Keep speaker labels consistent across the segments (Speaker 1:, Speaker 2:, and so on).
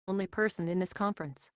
Speaker 1: only person in this conference.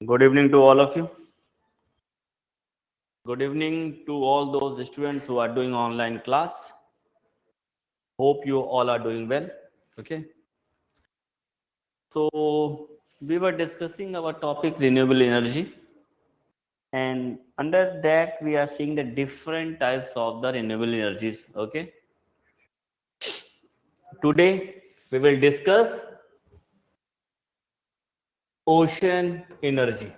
Speaker 2: Good evening to all of you. Good evening to all those students who are doing online class. Hope you all are doing well. Okay. So we were discussing our topic renewable energy, and under that we are seeing the different types of the renewable energies. Okay. Today we will discuss ocean energy.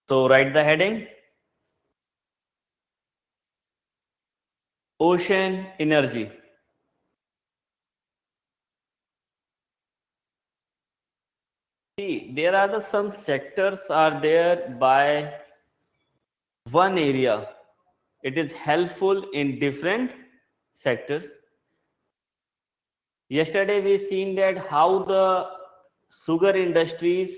Speaker 2: So write the heading: ocean energy. See, there are some sectors are there by one area. It is helpful in different sectors. Yesterday we seen that how the sugar industries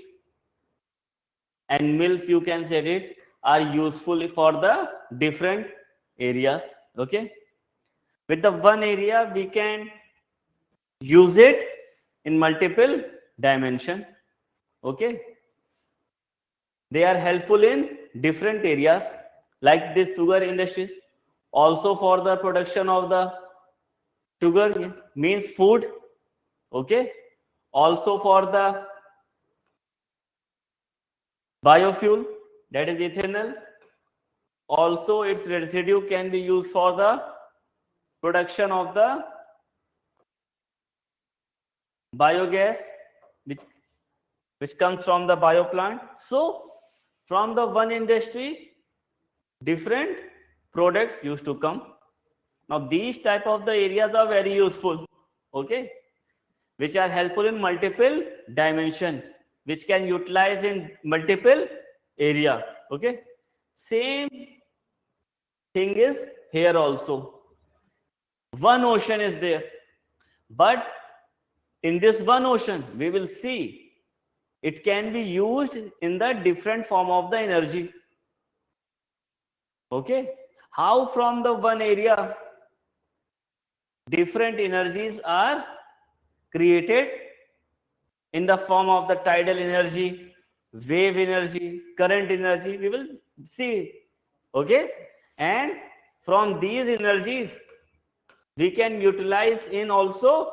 Speaker 2: and mills, you can say it, are useful for the different areas. Okay, with the one area we can use it in multiple dimension. Okay, they are helpful in different areas like this sugar industries, also for the production of the sugar means food. Okay, also for the biofuel, that is ethanol. Also its residue can be used for the production of the biogas, which comes from the bio plant. So from the one industry, different products used to come. Now these type of the areas are very useful. Okay, which are helpful in multiple dimension, which can utilize in multiple area. Okay, same thing is here also. One ocean is there, but in this one ocean we will see it can be used in the different form of the energy. Okay, how from the one area different energies are created in the form of the tidal energy, wave energy, current energy, we will see. Okay, and from these energies we can utilize in also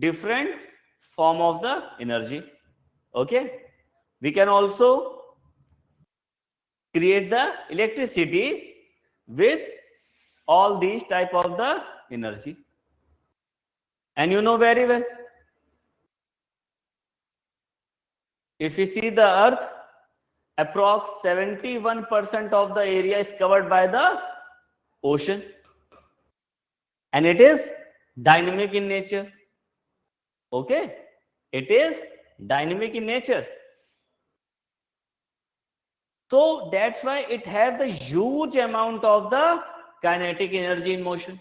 Speaker 2: different form of the energy. Okay, we can also create the electricity with all these type of the energy. And you know very well, if you see the earth, approx 71% of the area is covered by the ocean, and it is dynamic in nature. Okay, it is dynamic in nature. So that's why it has the huge amount of the kinetic energy in motion.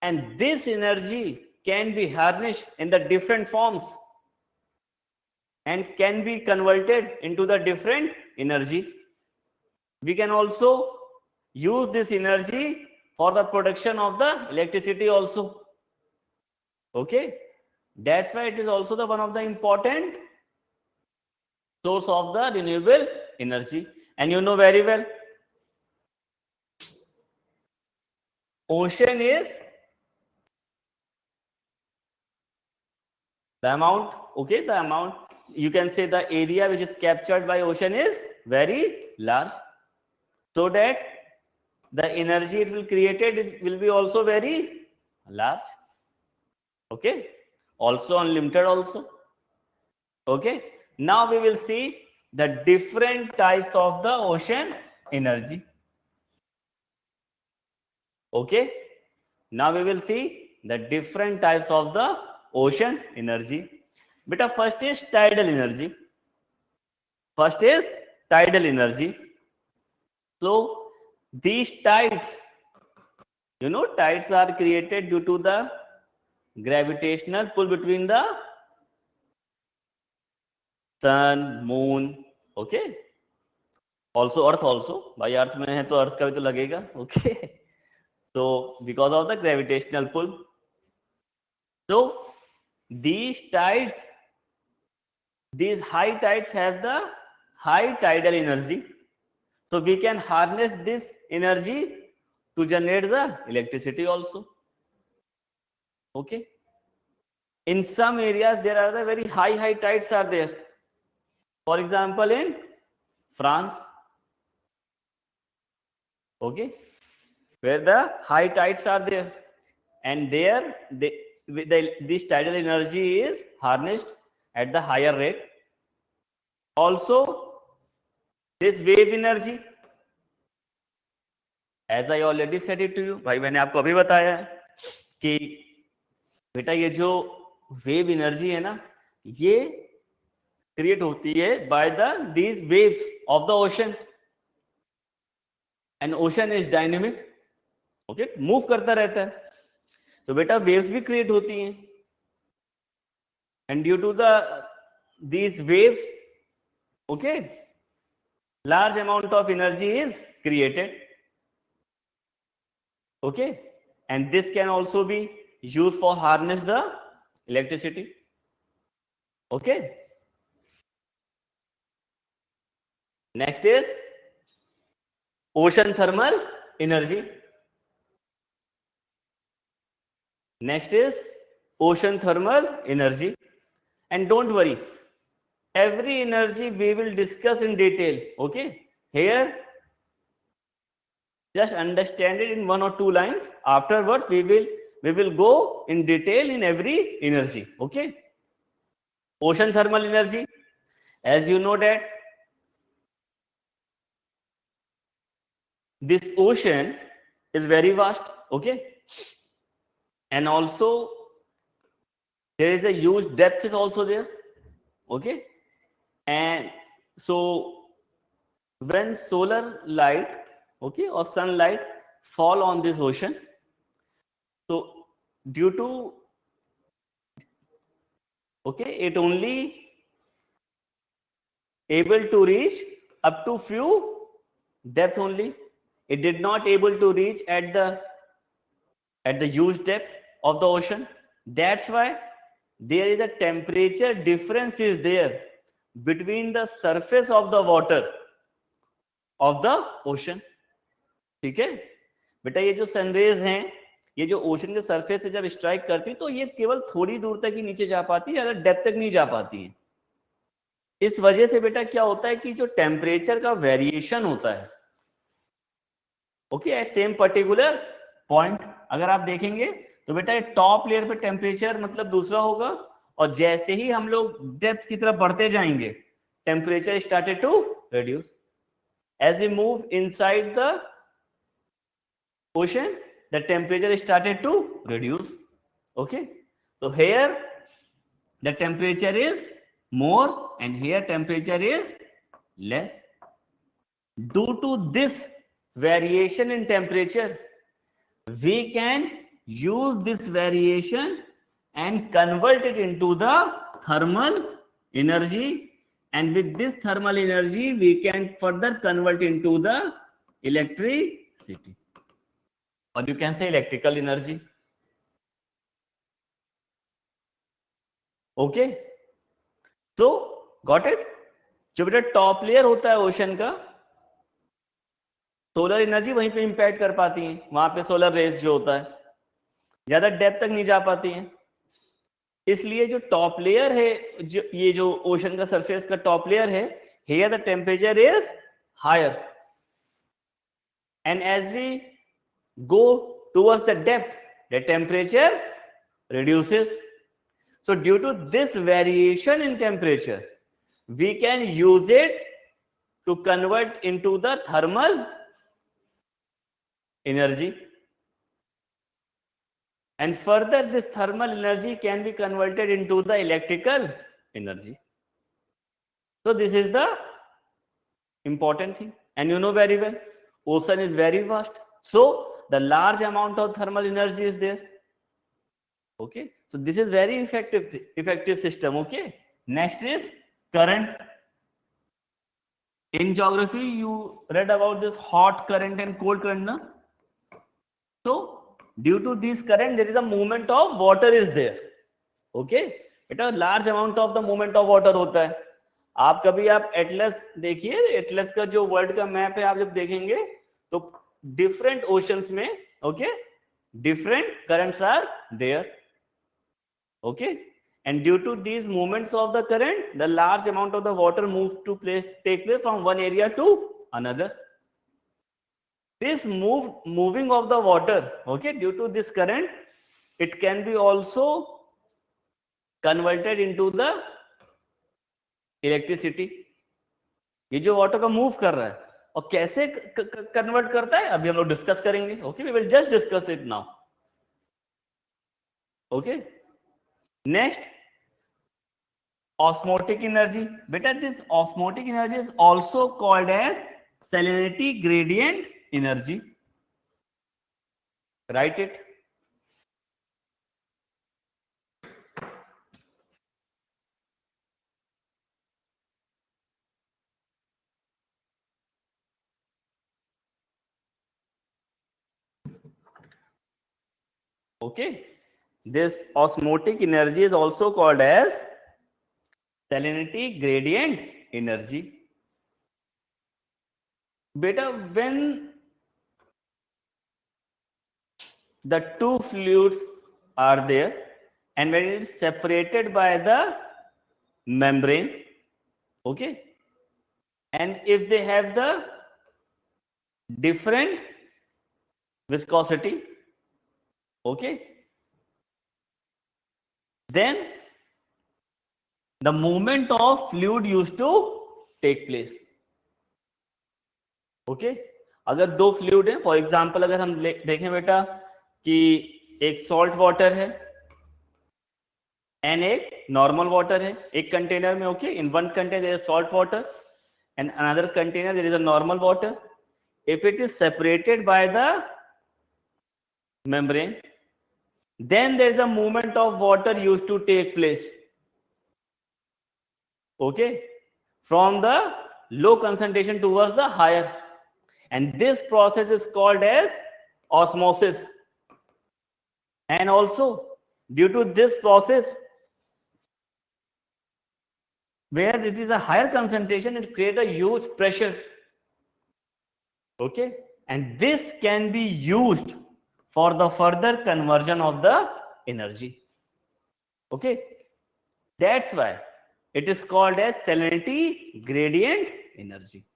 Speaker 2: And this energy can be harnessed in the different forms and can be converted into the different energy. We can also use this energy for the production of the electricity also. Okay, that's why it is also the one of the important source of the renewable energy. And you know very well, ocean is the amount. Okay, the amount, you can say the area which is captured by ocean is very large, so that the energy it will created, it will be also very large. Okay, also unlimited also. Okay, now we will see the different types of the ocean energy. Okay, now we will see the different types of the ocean energy. Beta, first is tidal energy. First is tidal energy. So these tides, you know, tides are created due to the gravitational pull between the sun, moon. Okay, also earth also. भाई अर्थ में है तो अर्थ का भी तो लगेगा. Okay, so because of the gravitational pull, so these tides, these high tides have the high tidal energy, so we can harness this energy to generate the electricity also. Okay, in some areas there are the very high tides are there. For example, in France. Okay, where the high tides are there, and there this tidal energy is harnessed at the higher rate. Also this wave energy, as I already said it to you, भाई मैंने आपको अभी बताया है कि बेटा ये जो वेव एनर्जी है ना, ये क्रिएट होती है by these waves of the ocean, and ocean is dynamic, okay, move करता रहता है, तो बेटा वेव्स भी क्रिएट होती हैं, and due to these waves, okay, large amount of energy is created, okay, and this can also be used for harness the electricity, okay. Next is ocean thermal energy. Next is ocean thermal energy, and don't worry, every energy we will discuss in detail, okay. Here just understand it in 1 or 2 lines. Afterwards we will go in detail in every energy, okay. Ocean thermal energy, as you know that this ocean is very vast, okay, and also there is a huge depth is also there, okay. And so when solar light, okay, or sunlight fall on this ocean, so due to, okay, it only able to reach up to few depth only, it did not able to reach at the huge depth of the ocean. That's why there is a temperature difference is there between the surface of the water of the ocean, ठीक है बेटा। ये जो sun rays हैं, ये जो ocean के surface पे जब स्ट्राइक करती तो ये केवल थोड़ी दूर तक ही नीचे जा पाती है, ज्यादा डेप्थ तक नहीं जा पाती है। इस वजह से बेटा क्या होता है कि जो टेम्परेचर का वेरिएशन होता है, okay, at same particular point, अगर आप देखेंगे तो बेटा टॉप लेयर पे टेम्परेचर मतलब दूसरा होगा, और जैसे ही हम लोग डेप्थ की तरफ बढ़ते जाएंगे temperature started to reduce as we move inside the ocean, the temperature started to reduce, okay. So here the temperature is more and here temperature is less. Due to this variation in temperature, we can use this variation and convert it into the thermal energy, and with this thermal energy we can further convert into the electricity, or you can say electrical energy, okay. So got it? जो बेटा top layer होता है ocean का, solar energy वहीं पे impact कर पाती है, वहां पे सोलर रेज जो होता है ज्यादा डेप्थ तक नहीं जा पाती हैं, इसलिए जो टॉप लेयर है, जो ये जो ओशन का सरफेस का टॉप लेयर है, here the temperature is higher, and as we go towards the depth, the temperature reduces. So due to this variation in temperature, we can use it to convert into the thermal energy, and further this thermal energy can be converted into the electrical energy. So this is the important thing, and you know very well ocean is very vast, so the large amount of thermal energy is there, okay. So this is very effective system, okay. Next is current. In geography you read about this hot current and cold current, na? So due to this current there is a movement of water is there, okay. बेटा large amount of the movement of water होता है। आप कभी आप Atlas देखिए, Atlas का जो world का मैप है आप जब देखेंगे तो different oceans में, okay, different currents are there, okay, and due to these movements of the current the large amount of the water moves to take place from one area to another. This moving of the water, okay, due to this current it can be also converted into the electricity. ये जो water का move कर रहा है और कैसे convert करता है अभी हम लोग डिस्कस करेंगे. Okay, we will just discuss it now. Okay, next osmotic energy. Beta, this osmotic energy is also called as salinity gradient energy. Write it. Okay, this osmotic energy is also called as salinity gradient energy. Beta, when the two fluids are there and when it is separated by the membrane, okay, and if they have the different viscosity, okay, then the movement of fluid used to take place. Okay, अगर दो fluid है, for example अगर हम देखें बेटा कि एक salt water है एंड एक नॉर्मल वाटर है एक कंटेनर में. Okay, in one container there is salt water and another container there is a normal water. If it is separated by the membrane, then there is a movement of water used to take place. Okay, from the low concentration towards the higher, and this process is called as osmosis. And also due to this process, where it is a higher concentration, it creates a huge pressure. Okay, and this can be used for the further conversion of the energy. Okay, that's why it is called as salinity gradient energy.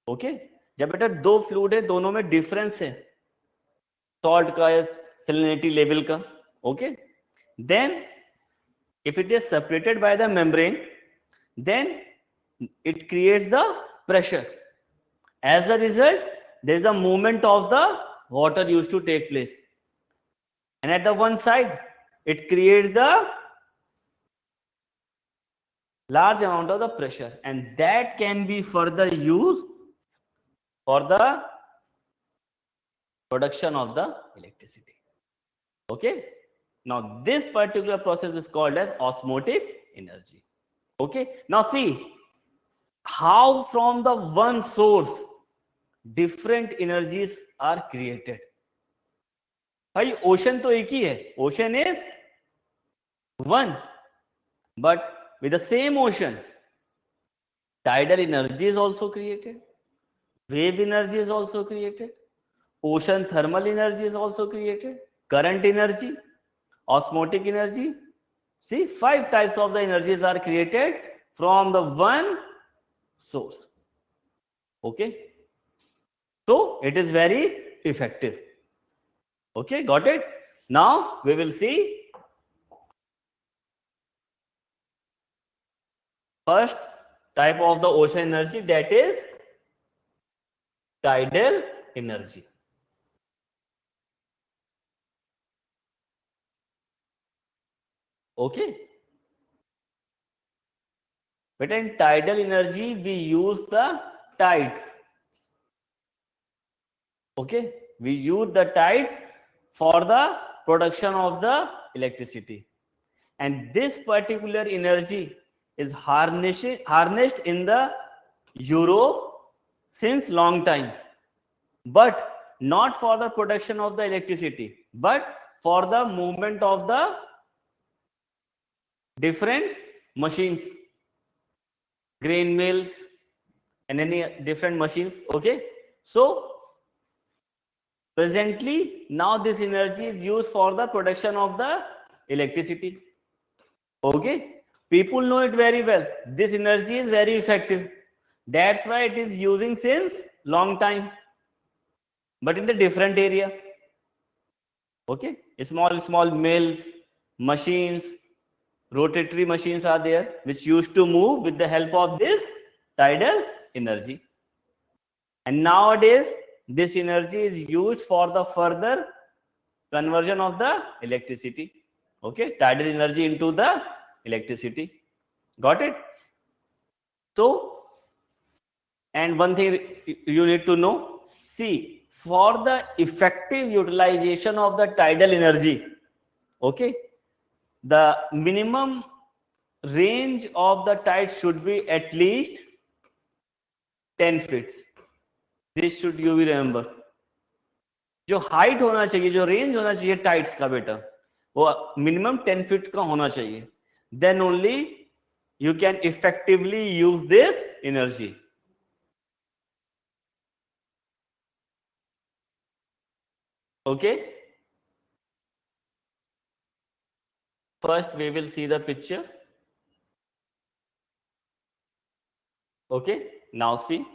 Speaker 2: Okay, जब बेटा दो fluid है दोनों में difference है salt का या salinity level का. Okay, then if it is separated by the membrane, then it creates the pressure. As a result, there is a movement of the water used to take place, and at the one side it creates the large amount of the pressure, and that can be further used for the production of the electricity. Okay, now this particular process is called as osmotic energy. Okay, now see how from the one source different energies are created. भाई ocean तो एक ही है, ocean is one, but with the same ocean, tidal energy is also created, wave energy is also created, ocean thermal energy is also created, current energy, osmotic energy. See, 5 types of the energies are created from the one source. Okay, so it is very effective. Okay, got it? Now we will see first type of the ocean energy, that is tidal energy. Okay, but in tidal energy we use the tide. Okay, we use the tides for the production of the electricity, and this particular energy is harnessed in the Europe since long time, but not for the production of the electricity, but for the movement of the different machines, grain mills and any different machines. Okay, so presently now this energy is used for the production of the electricity. Okay, people know it very well. This energy is very effective, that's why it is using since long time, but in the different area. Okay, small mills, machines, rotatory machines are there which used to move with the help of this tidal energy. And nowadays, this energy is used for the further conversion of the electricity. Okay, tidal energy into the electricity. Got it? So, and one thing you need to know, see, for the effective utilization of the tidal energy, okay, the minimum range of the tide should be at least 10 feet. This should you will remember. जो height होना चाहिए, जो range होना चाहिए tides का बेटा, वो minimum 10 feet का होना चाहिए. Then only you can effectively use this energy. Okay, first we will see the picture. Okay, now see,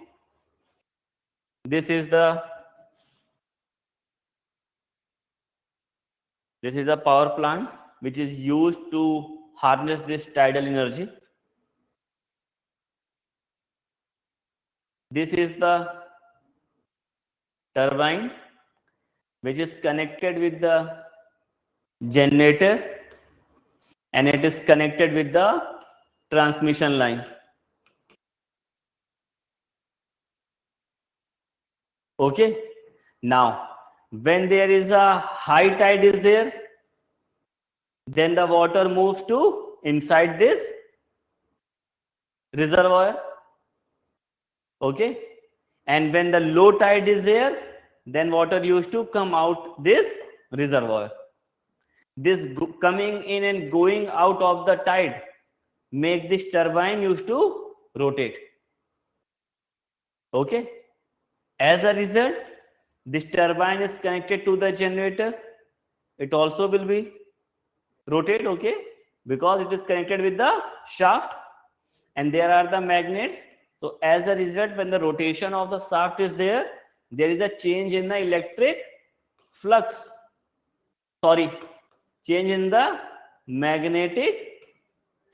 Speaker 2: this is a power plant which is used to harness this tidal energy. This is the turbine which is connected with the generator, and it is connected with the transmission line. Okay, now when there is a high tide is there, then the water moves to inside this reservoir. Okay, and when the low tide is there, then water used to come out this reservoir. This coming in and going out of the tide make this turbine used to rotate. Okay, as a result, this turbine is connected to the generator. It also will be rotate. Okay, because it is connected with the shaft, and there are the magnets. So as a result, when the rotation of the shaft is there, there is a change in the electric flux. Sorry, change in the magnetic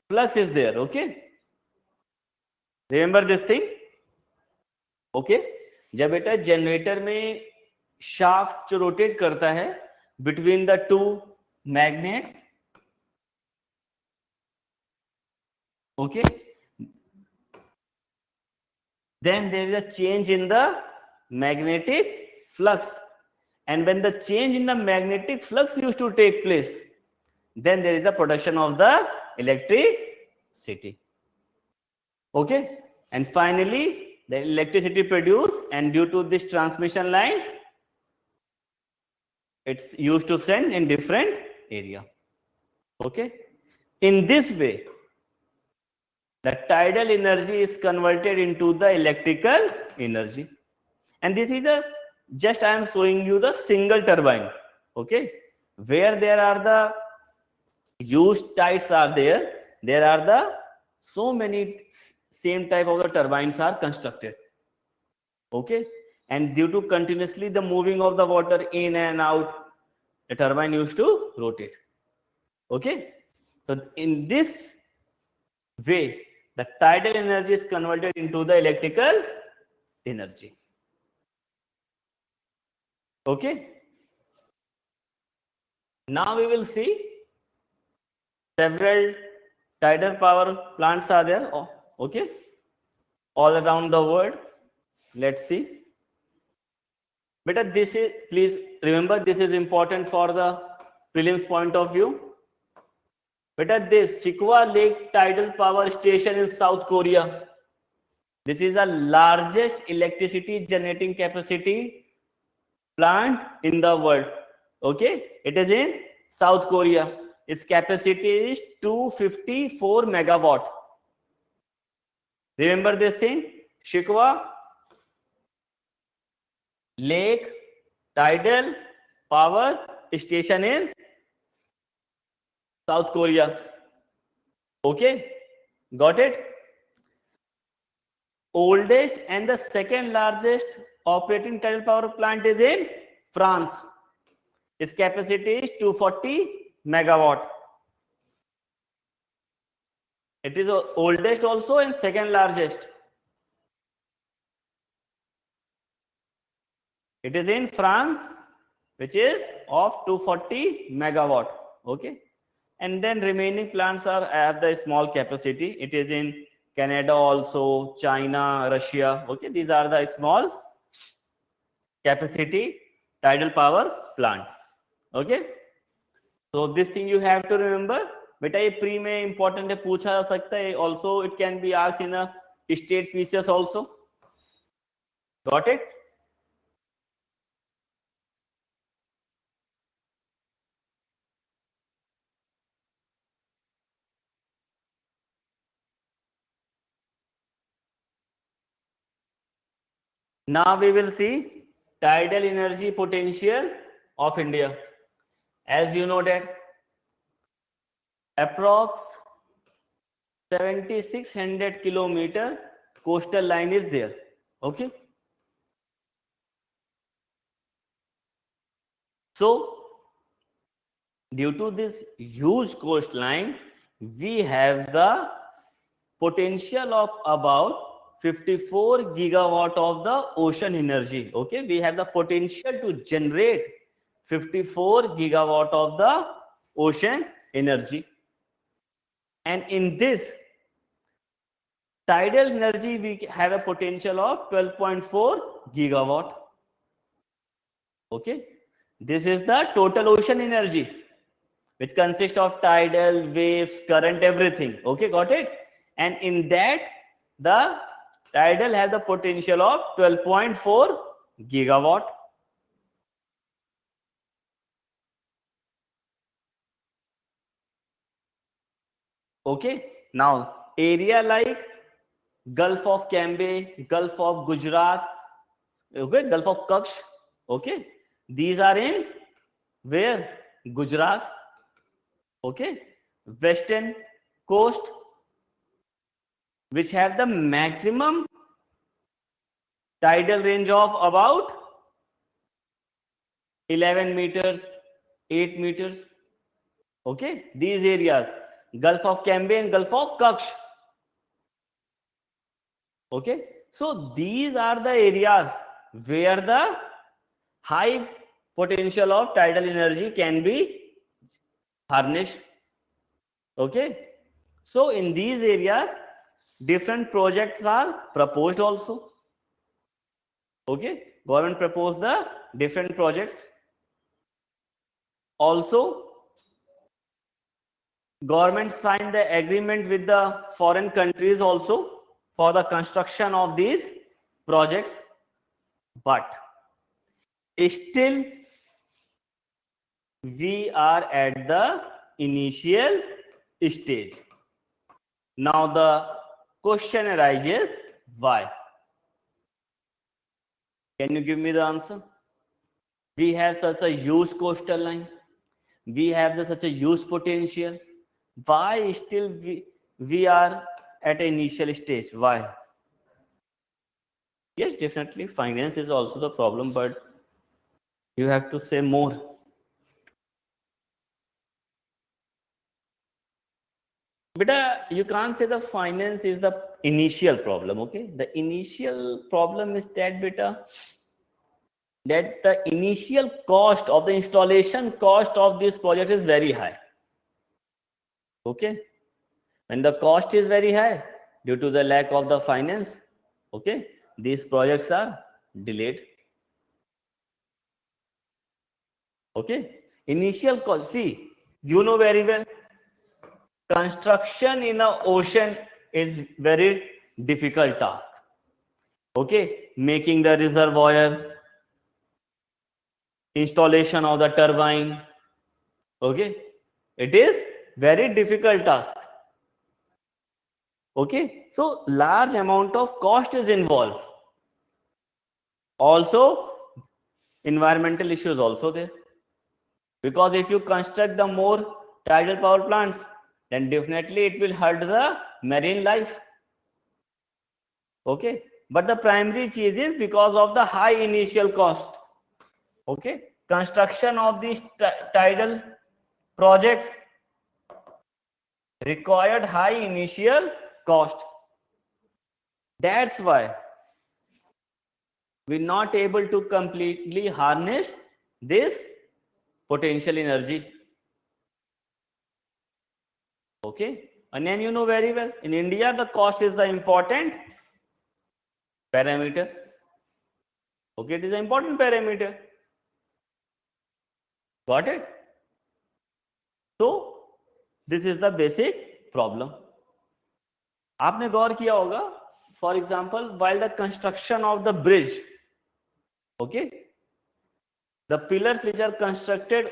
Speaker 2: flux is there. Okay, remember this thing. Okay, जब बेटा generator में shaft जो rotate करता है between the two magnets, okay, then there is a change in the magnetic flux, and when the change in the magnetic flux used to take place, then there is the production of the electricity. Okay, and finally the electricity produced, and due to this transmission line, it's used to send in different area. Okay, in this way the tidal energy is converted into the electrical energy. And this is a just I am showing you the single turbine. Okay, where there are the used tides are there are the so many same type of the turbines are constructed. Okay, and due to continuously the moving of the water in and out, the turbine used to rotate. Okay, so in this way the tidal energy is converted into the electrical energy. Okay, now we will see several tidal power plants are there. Okay, all around the world. Let's see. Beta, this is, please remember, this is important for the prelims point of view. Beta, this Chikwa Lake Tidal Power Station in South Korea. This is the largest electricity generating capacity plant in the world. Okay, it is in South Korea. Its capacity is 254 megawatt. Remember this thing, Chikwa Lake Tidal Power Station in South Korea. Okay, got it? Oldest and the second largest operating tidal power plant is in France. Its capacity is 240 megawatt. It is the oldest also and second largest. It is in France, which is of 240 megawatt. Okay, and then remaining plants are at the small capacity. It is in Canada also, China, Russia. Okay, these are the small capacity tidal power plant. Okay, so this thing you have to remember. बेटा ये pre में important है, पूछा जा सकता है. Also it can be asked in a state pieces also. Got it? Now we will see tidal energy potential of India. As you know that approx 7600 kilometer coastal line is there. Okay, so due to this huge coastline, we have the potential of about 54 gigawatt of the ocean energy. Okay, we have the potential to generate 54 gigawatt of the ocean energy, and in this tidal energy we have a potential of 12.4 gigawatt. Okay, this is the total ocean energy, which consists of tidal, waves, current, everything. Okay, got it? And in that, the tidal has the potential of 12.4 gigawatt. Okay, now area like Gulf of Cambay, Gulf of Gujarat, okay, Gulf of Kutch, okay, these are in where? Gujarat. Okay, western coast, which have the maximum tidal range of about 11 meters, 8 meters. Okay, these areas, Gulf of Cambay and Gulf of Kutch. Okay, so these are the areas where the high potential of tidal energy can be harnessed. Okay, so in these areas different projects are proposed also. Okay, government proposed the different projects. Also government signed the agreement with the foreign countries also for the construction of these projects, but still we are at the initial stage. Now the question arises, why? Can you give me the answer? We have such a huge coastal line, we have such a huge potential. Why still we are at an initial stage? Why? Yes, definitely finance is also the problem, but you have to say more. Beta, you can't say the finance is the initial problem. Okay, the initial problem is that, beta, that the initial cost of the installation cost of this project is very high. Okay, when the cost is very high due to the lack of the finance, okay, these projects are delayed. Okay, initial cost, see, you know very well, construction in the ocean is very difficult task. Okay, making the reservoir, installation of the turbine. Okay, it is very difficult task. Okay, so large amount of cost is involved. Also environmental issues also there, because if you construct the more tidal power plants, then definitely it will hurt the marine life. Okay, but the primary change is because of the high initial cost. Okay, construction of these tidal projects required high initial cost. That's why we're not able to completely harness this potential energy. Okay, and then you know very well, in India the cost is the important parameter. Okay, it is an important parameter. Got it? So this is the basic problem. आपने गौर किया होगा, for example, while the construction of the bridge, okay, the pillars which are constructed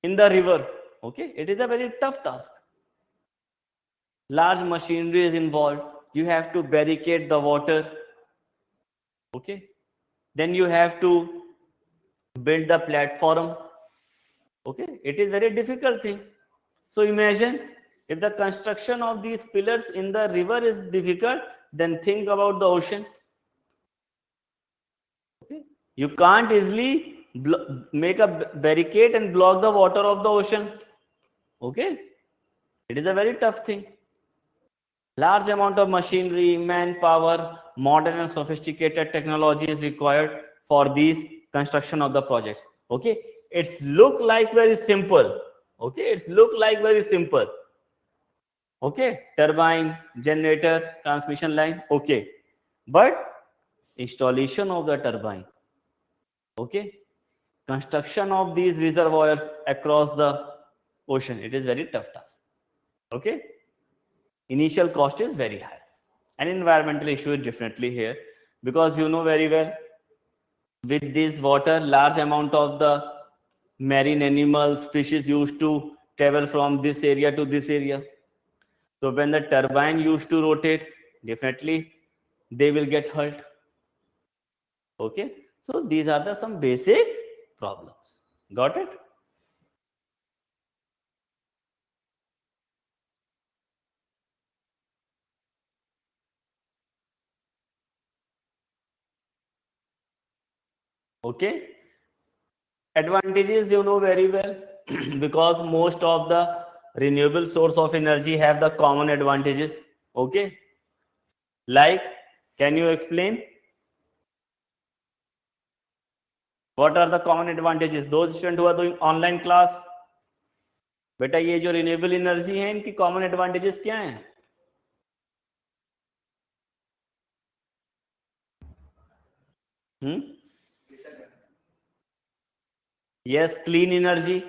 Speaker 2: in the river, okay, it is a very tough task. Large machinery is involved. You have to barricade the water, okay, then you have to build the platform. Okay, it is very difficult thing. So imagine if the construction of these pillars in the river is difficult, then think about the ocean. Okay, you can't easily make a barricade and block the water of the ocean. Okay, it is a very tough thing. Large amount of machinery, manpower, modern and sophisticated technology is required for these construction of the projects. Okay, it's look like very simple. Okay, it's look like very simple. Okay, turbine, generator, transmission line. Okay, but installation of the turbine, okay, construction of these reservoirs across the ocean, it is very tough task. Okay, initial cost is very high. An environmental issue is definitely here, because you know very well, with this water, large amount of the marine animals, fishes used to travel from this area to this area. So when the turbine used to rotate, definitely they will get hurt. Okay, so these are the some basic problems. Got it? Okay, advantages you know very well because most of the renewable source of energy have the common advantages. Okay, like, can you explain what are the common advantages? Those students who are doing online class, बेटा ये जो renewable energy है इनकी common advantages क्या हैं? Yes, clean energy.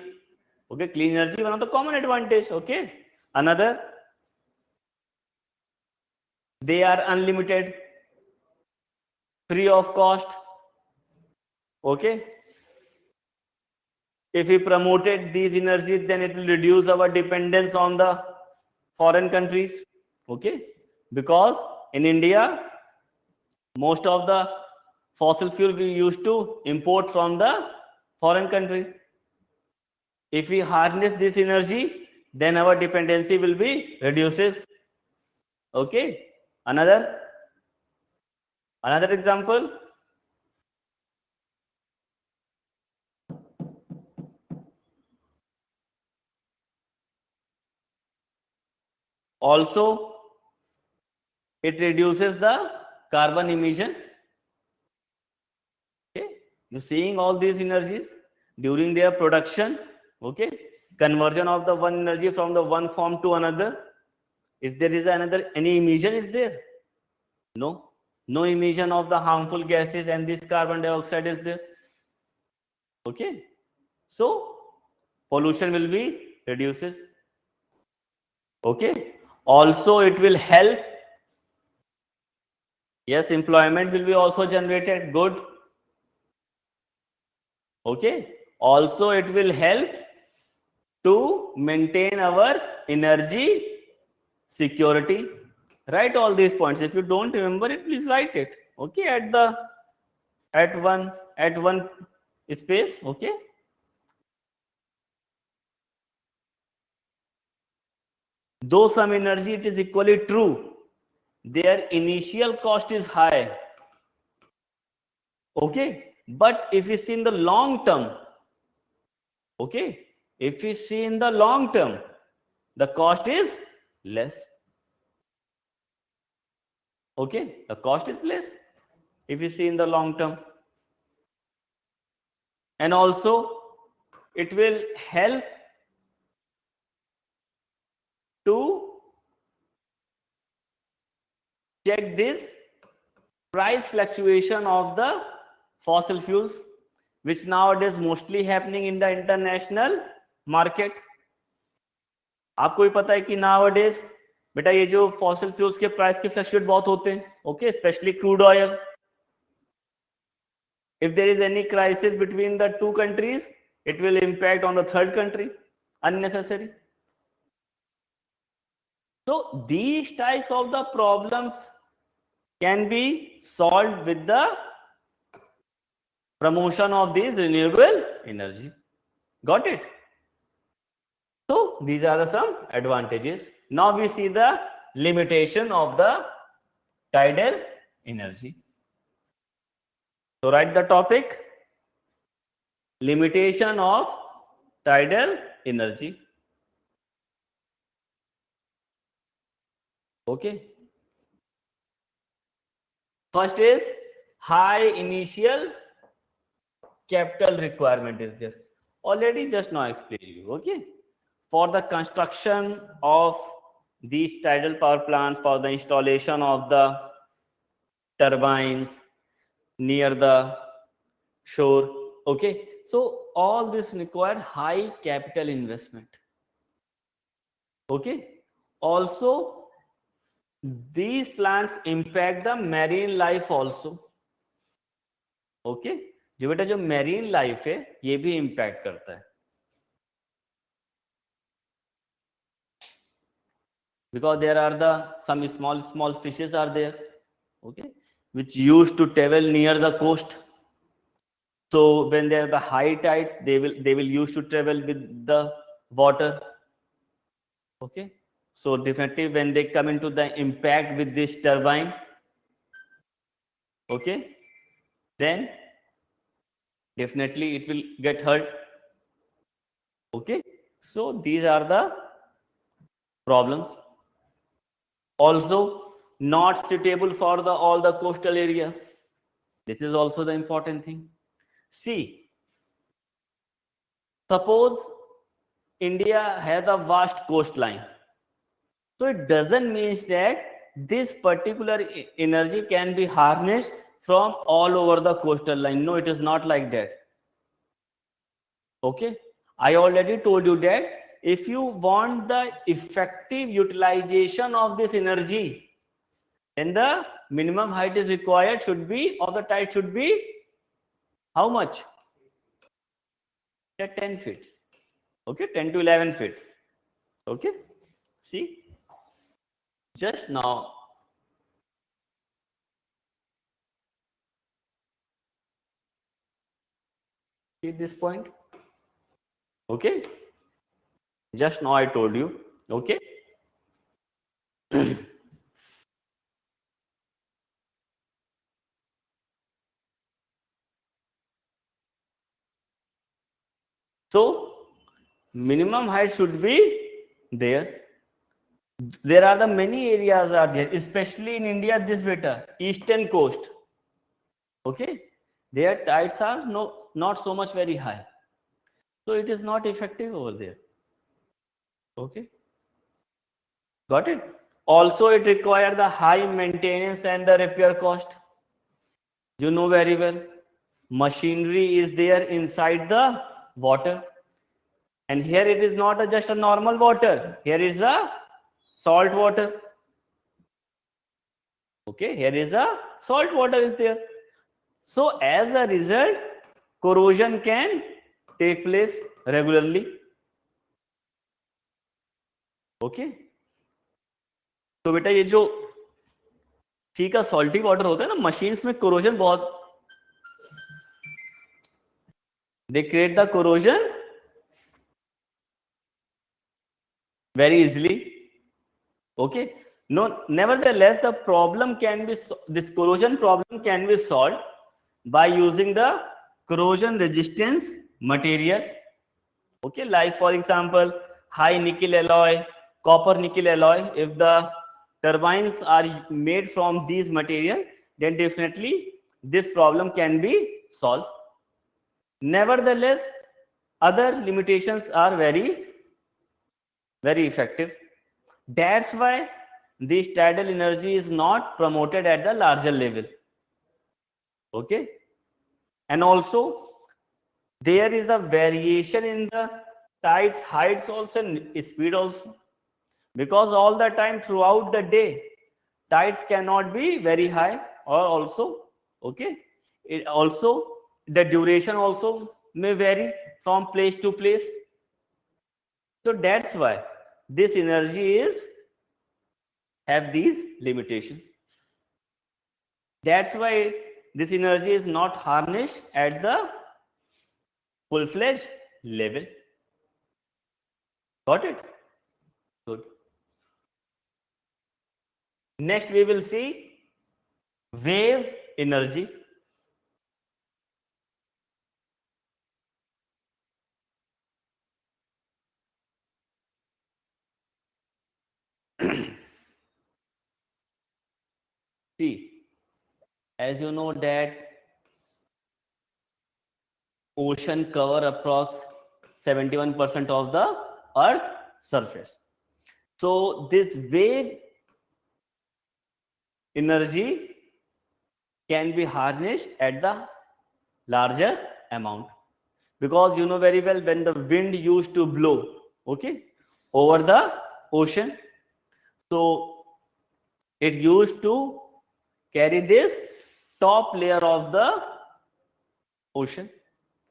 Speaker 2: Okay, clean energy, one of the common advantage. Okay, another, they are unlimited, free of cost. Okay, if we promoted these energies, then it will reduce our dependence on the foreign countries. Okay, because in India, most of the fossil fuel we used to import from the foreign country. If we harness this energy, then our dependency will be reduces. Okay, another example, also it reduces the carbon emission. Okay, you seeing all these energies during their production. Okay, conversion of the one energy from the one form to another. If there is another any emission is there? No emission of the harmful gases, and this carbon dioxide is there. Okay, so pollution will be reduces. Okay, also it will help, yes, employment will be also generated. Good. Okay, also it will help to maintain our energy security. Write all these points. If you don't remember it, please write it. Okay, at one space. Okay, though some energy, it is equally true, their initial cost is high. Okay, but if we see in the long term, okay, if we see in the long term, the cost is less. Okay, the cost is less. if you see in the long term. And also it will help to check this price fluctuation of the fossil fuels, which nowadays mostly happening in the international market. आपको भी पता है कि nowadays बेटा ये जो fossil fuels के price के फ्लक्चुएट बहुत होते हैं, okay, especially crude oil. If there is any crisis between the two countries, it will impact on the third country unnecessary. So these types of the problems can be solved with the promotion of these renewable energy. Got it? So these are the some advantages. Now we see the limitation of the tidal energy. So write the topic, limitation of tidal energy. Okay. First is high initial capital requirement is there. Already just now explained you. Okay. For the construction of these tidal power plants, for the installation of the turbines near the shore. Okay. So all this require high capital investment. Okay. Also, these plants impact the marine life also. Okay. जो बेटा जो marine life है ये भी impact करता है, because there are the some small fishes are there, okay, which used to travel near the coast. So when there are the high tides, they will used to travel with the water. Okay. So definitely when they come into the impact with this turbine, okay, then definitely it will get hurt. Okay. So these are the problems. Also not suitable for the all the coastal area. This is also the important thing. See, suppose India has a vast coastline. So it doesn't mean that this particular energy can be harnessed from all over the coastal line. No, it is not like that. Okay. I already told you that if you want the effective utilization of this energy, then the minimum height is required should be, or the tide should be how much? 10 feet. Okay, 10 to 11 feet. Okay. See, just now see this point. Okay, just now I told you. Okay. So minimum height should be there. There are the many areas are there, especially in India, this better eastern coast. Okay, their tides are not so much very high, so it is not effective over there. Okay, got it. Also it requires the high maintenance and the repair cost. You know very well, machinery is there inside the water, and here it is not just a normal water, here is a salt water. Okay, here is a salt water is there. So as a result, corrosion can take place regularly. Okay. तो बेटा ये जो सी का salty water होता है ना, machines में corrosion बहुत, they create the corrosion very easily. Okay. No, nevertheless, the problem can be, this corrosion problem can be solved by using the corrosion resistance material. Okay, like for example, high nickel alloy, copper nickel alloy. If the turbines are made from these material, then definitely this problem can be solved. Nevertheless, other limitations are very effective. That's why this tidal energy is not promoted at the larger level. Okay. And also, there is a variation in the tides, heights also, and speed also. Because all the time throughout the day, tides cannot be very high or also, okay. It also, the duration also may vary from place to place. So that's why this energy is have these limitations. That's why this energy is not harnessed at the full-fledged level. Got it? Good. Next we will see wave energy. See, as you know that ocean cover approx 71% of the earth surface. So this wave energy can be harnessed at the larger amount, because you know very well when the wind used to blow, okay, over the ocean, so it used to carry this top layer of the ocean,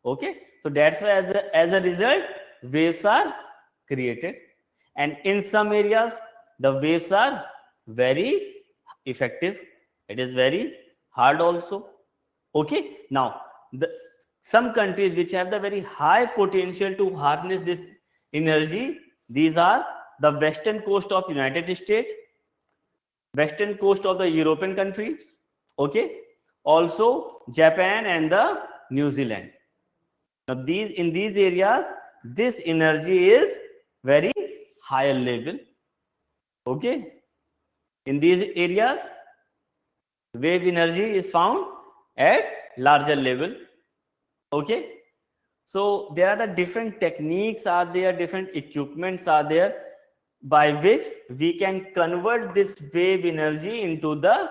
Speaker 2: okay. So that's why as a result waves are created, and in some areas the waves are very effective, it is very hard also, okay. Now some countries which have the very high potential to harness this energy, these are the western coast of United States, western coast of the European countries, okay, also Japan and the New Zealand. Now in these areas this energy is very higher level, okay. In these areas wave energy is found at larger level, okay. So there are the different techniques are there, different equipments are there by which we can convert this wave energy into the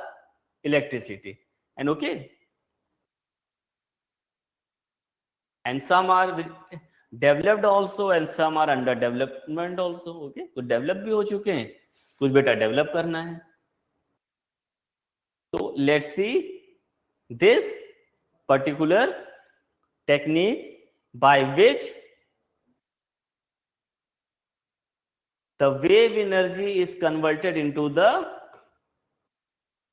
Speaker 2: electricity, and okay, and some are developed also and some are under development also, okay. तो develop भी हो चुके हैं, कुछ बेटा develop करना है. So let's see this particular technique by which the wave energy is converted into the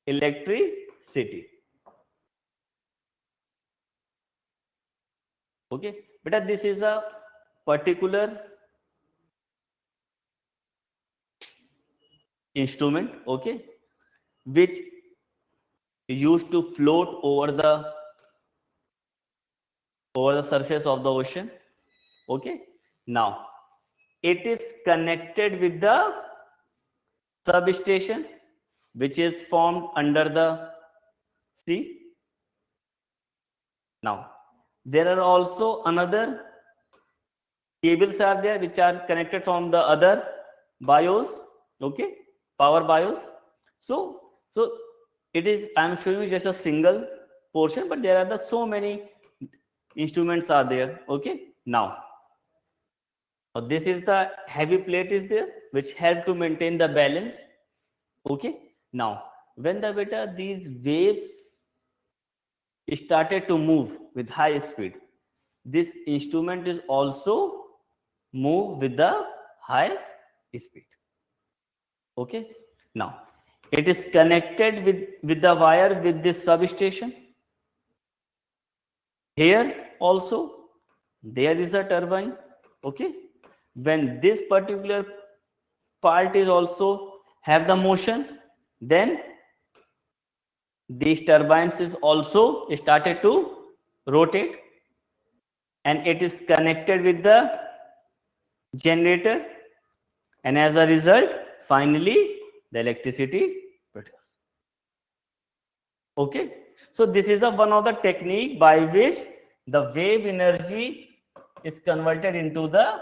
Speaker 2: electricity, okay. But this is a particular instrument, okay, which used to float over the surface of the ocean, okay. Now it is connected with the substation which is formed under the sea. Now there are also another cables are there which are connected from the other bios, okay, power bios. So it is, I am showing you just a single portion, but there are so many instruments are there, okay. Now this is the heavy plate is there which help to maintain the balance, okay. Now when the beta these waves started to move with high speed, this instrument is also move with the high speed, okay. Now it is connected with the wire with this substation. Here also there is a turbine, okay. When this particular part is also have the motion, then these turbines is also started to rotate, and it is connected with the generator, and as a result finally the electricity produced, okay. So this is one of the technique by which the wave energy is converted into the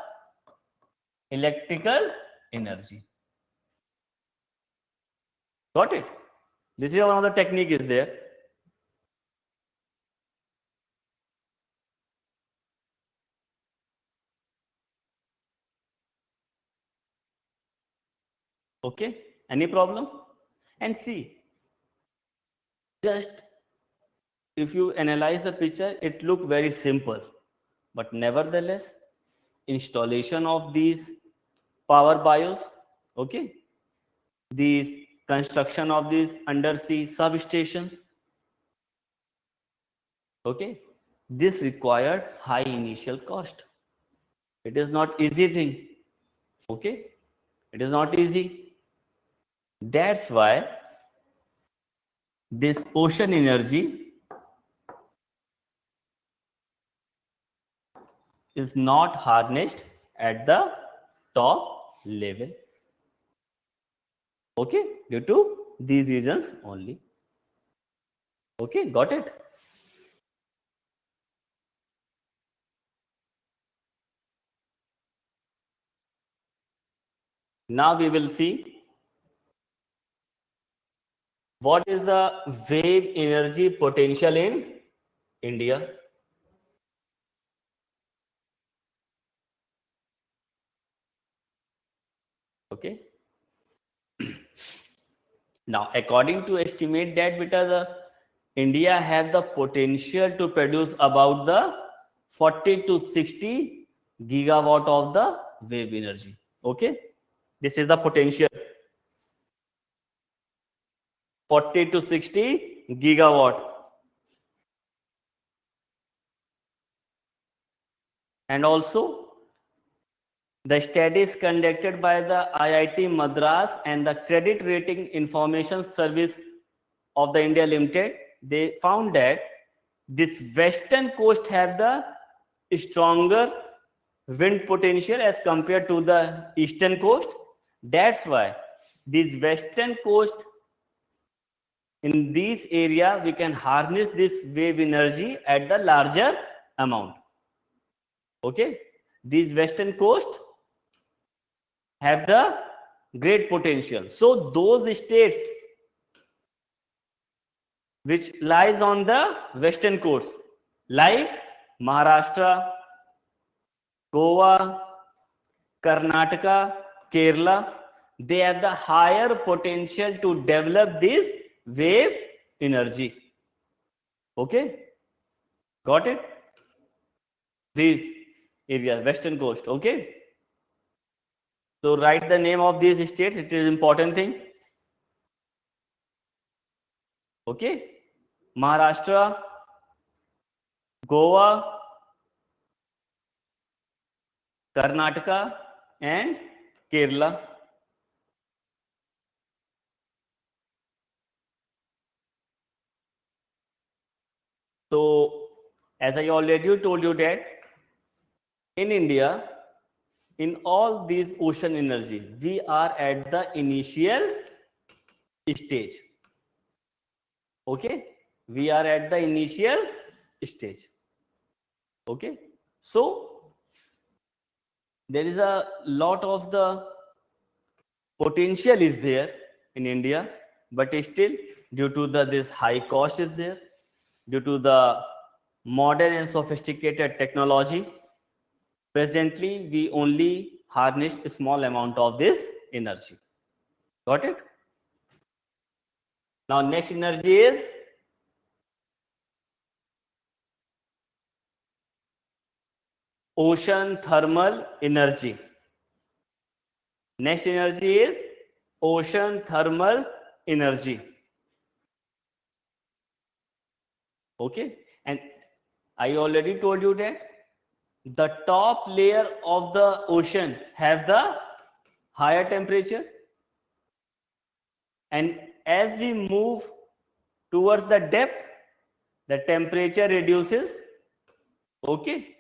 Speaker 2: electrical energy. Got it? This is one of the technique is there. Okay, any problem? And see, just if you analyze the picture, it look very simple, but nevertheless, installation of these power bios, okay, these construction of these undersea substations, okay, this required high initial cost. It is not easy thing, okay, it is not easy. That's why this ocean energy is not harnessed at the top level, okay, due to these reasons only. Okay, got it? Now we will see what is the wave energy potential in India. Okay. Now, according to estimate that India have the potential to produce about the 40 to 60 gigawatt of the wave energy. Okay. This is the potential. 40 to 60 gigawatt. And also, the studies conducted by the IIT Madras and the Credit Rating Information Service of the India Limited, they found that this western coast have the stronger wind potential as compared to the eastern coast. That's why this western coast, in this area, we can harness this wave energy at the larger amount. Okay, these western coast have the great potential. So those states which lies on the western coast, like Maharashtra, Goa, Karnataka, Kerala, they have the higher potential to develop this wave energy. Okay, got it? These areas, western coast. Okay, so write the name of these states. It is important thing. Okay, Maharashtra, Goa, Karnataka, and Kerala. So, as I already told you that in India, in all these ocean energy, we are at the initial stage. Okay, we are at the initial stage. Okay, so there is a lot of the potential is there in India, but still due to this high cost is there, due to the modern and sophisticated technology, presently we only harness a small amount of this energy. Got it? Now next energy is ocean thermal energy. Next energy is ocean thermal energy. Okay, and I already told you that the top layer of the ocean have the higher temperature, and as we move towards the depth, the temperature reduces. Okay,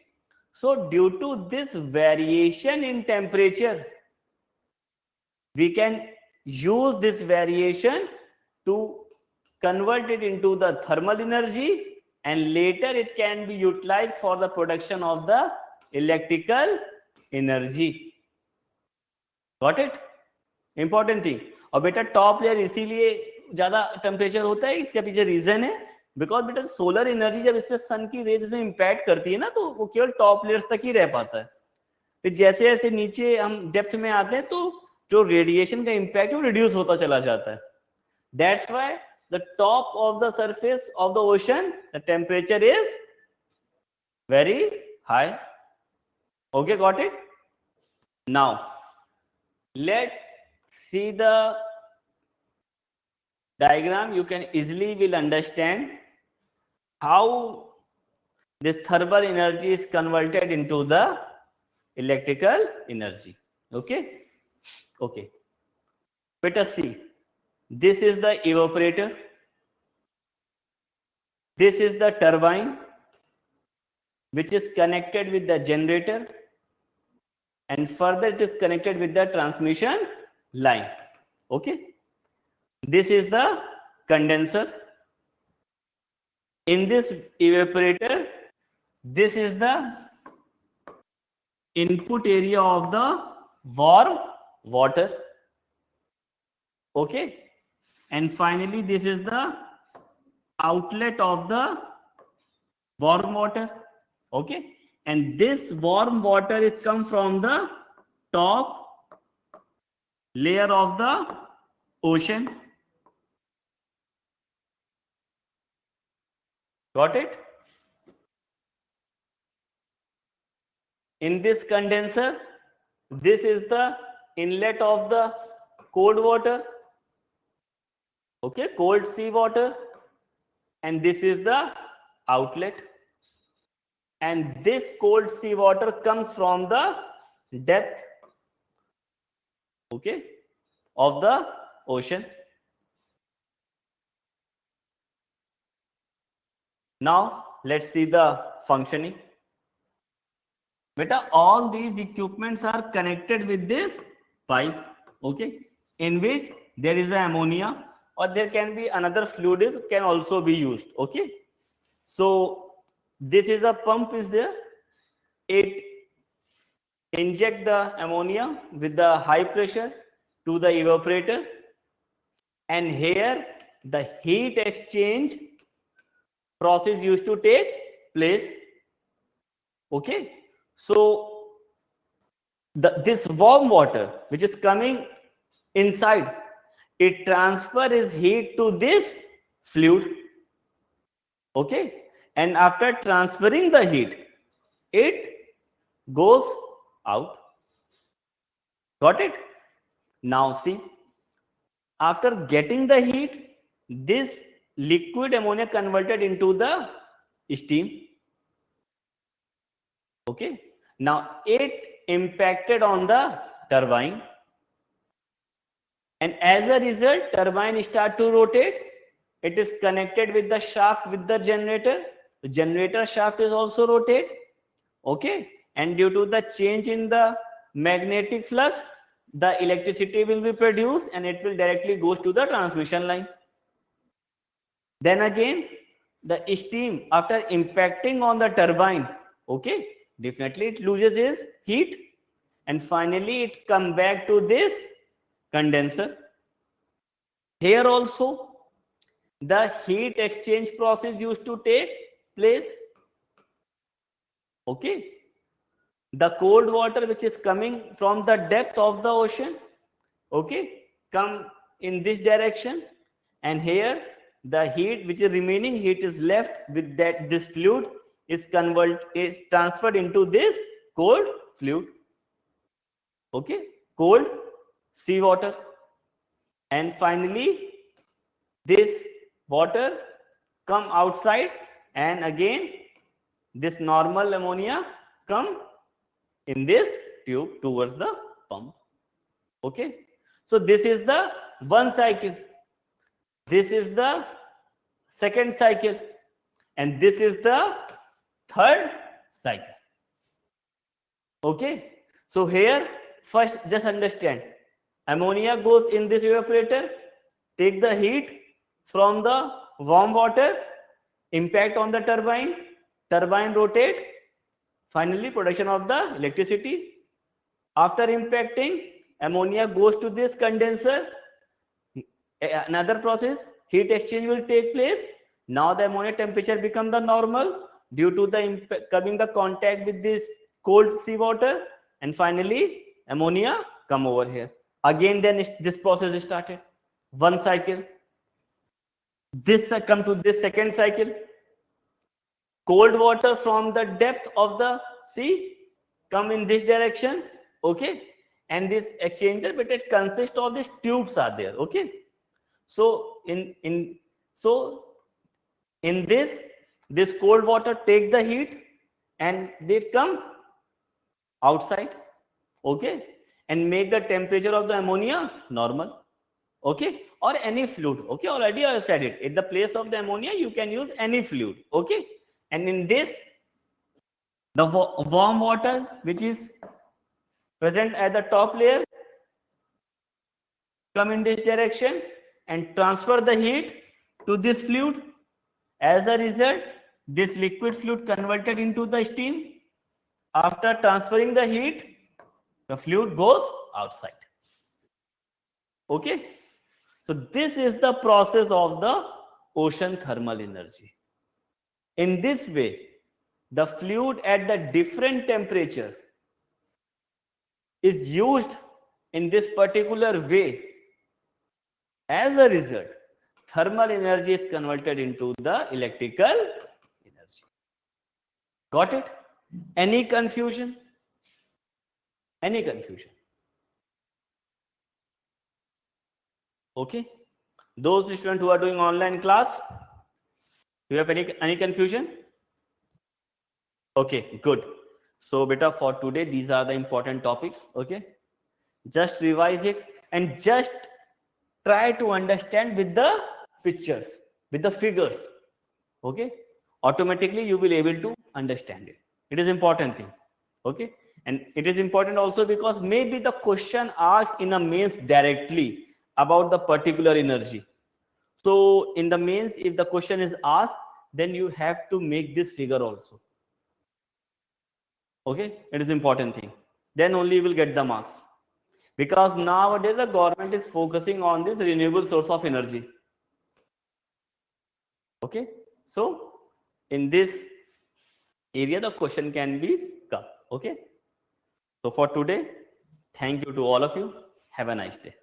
Speaker 2: so due to this variation in temperature, we can use this variation to convert it into the thermal energy, and later it can be utilized for the production of the electrical energy. Got it? Important thing. और बेटा top layer इसीलिए ज्यादा temperature होता है, इसके पीछे reason है because बेटा सोलर एनर्जी जब इस पे सन की रेज में इंपैक्ट करती है ना, तो वो केवल टॉप लेयर्स तक ही रह पाता है. फिर जैसे जैसे नीचे हम डेप्थ में आते हैं तो जो रेडिएशन का इंपैक्ट है वो रिड्यूस होता चला जाता है. That's why the top of the surface of the ocean the temperature is very high. Okay, got it? Now let's see the diagram. You can easily will understand how this thermal energy is converted into the electrical energy. Okay, okay, let us see. This is the evaporator, this is the turbine which is connected with the generator, and further it is connected with the transmission line. Okay, this is the condenser. In this evaporator, this is the input area of the warm water. Okay, and finally this is the outlet of the warm water. Okay, and this warm water it comes from the top layer of the ocean. Got it? In this condenser, this is the inlet of the cold water. Okay, cold sea water, and this is the outlet. And this cold sea water comes from the depth, okay, of the ocean. Now let's see the functioning. Beta, all these equipments are connected with this pipe, okay, in which there is an ammonia, or there can be another fluid is can also be used. Okay, so this is a pump is there. It inject the ammonia with the high pressure to the evaporator, and here the heat exchange process used to take place. Okay, so this warm water which is coming inside, it transfers heat to this fluid. Okay, and after transferring the heat, it goes out. Got it? Now see, after getting the heat, this liquid ammonia converted into the steam. Okay, now it impacted on the turbine, and as a result turbine start to rotate. It is connected with the shaft with the generator. The generator shaft is also rotate. Okay, and due to the change in the magnetic flux, the electricity will be produced and it will directly goes to the transmission line. Then again the steam after impacting on the turbine, okay, definitely it loses its heat, and finally it come back to this condenser. Here also the heat exchange process used to take place. Okay, the cold water which is coming from the depth of the ocean, okay, come in this direction, and here the heat which is remaining heat is left with that this fluid is transferred into this cold fluid. Okay, cold sea water, and finally this water come outside, and again this normal ammonia come in this tube towards the pump. Okay, so this is the one cycle, this is the second cycle, and this is the third cycle. Okay, so here first just understand, ammonia goes in this evaporator, take the heat, from the warm water, impact on the turbine rotate, finally production of the electricity. After impacting, ammonia goes to this condenser. Another process, heat exchange will take place. Now the ammonia temperature become the normal due to the coming the contact with this cold seawater, and finally ammonia come over here. Again, then this process is started. One cycle. This come to this second cycle. Cold water from the depth of the sea come in this direction, okay, and this exchanger, but it consists of these tubes are there, okay. So in this cold water take the heat and they come outside, okay, and make the temperature of the ammonia normal, okay, or any fluid, okay. Already I said it, in the place of the ammonia you can use any fluid, okay. And in this, the warm water which is present at the top layer come in this direction and transfer the heat to this fluid. As a result, this liquid fluid converted into the steam. After transferring the heat, the fluid goes outside, okay. So this is the process of the ocean thermal energy. In this way, the fluid at the different temperature is used in this particular way. As a result, thermal energy is converted into the electrical energy. Got it? Any confusion? Any confusion? Okay. Those students who are doing online class, do you have any confusion? Okay, good. So beta, for today these are the important topics, okay. Just revise it and just try to understand with the pictures, with the figures, okay. Automatically you will able to understand it. It is important thing, okay. And it is important also because maybe the question asked in a mains directly about the particular energy. So in the mains, if the question is asked, then you have to make this figure also, okay. It is important thing, then only you will get the marks, because nowadays the government is focusing on this renewable source of energy, okay. So in this area the question can be come, okay. So for today, thank you to all of you. Have a nice day.